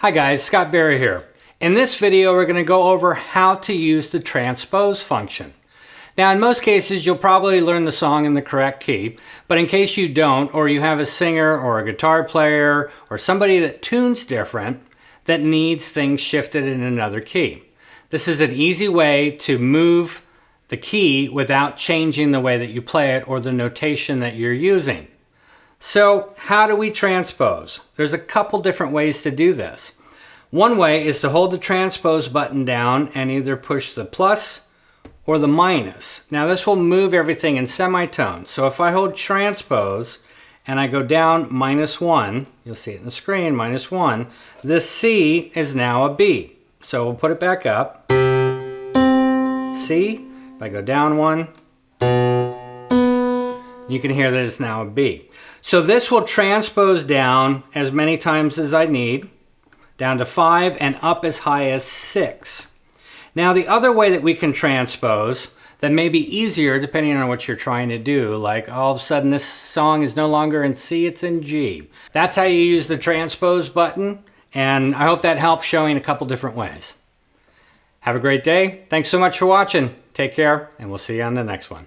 Hi guys, Scott Berry here. In this video we're going to go over how to use the transpose function. Now in most cases you'll probably learn the song in the correct key, but in case you don't, or you have a singer or a guitar player or somebody that tunes different that needs things shifted in another key. This is an easy way to move the key without changing the way that you play it or the notation that you're using. So how do we transpose? There's a couple different ways to do this. One way is to hold the transpose button down and either push the plus or the minus. Now this will move everything in semitones. So if I hold transpose and I go down -1, you'll see it in the screen, -1, this C is now a B. So we'll put it back up. C, if I go down 1, you can hear that it's now a B. So this will transpose down as many times as I need, down to 5 and up as high as 6. Now the other way that we can transpose that may be easier depending on what you're trying to do, like all of a sudden this song is no longer in C, it's in G. That's how you use the transpose button, and I hope that helps showing a couple different ways. Have a great day. Thanks so much for watching. Take care, and we'll see you on the next one.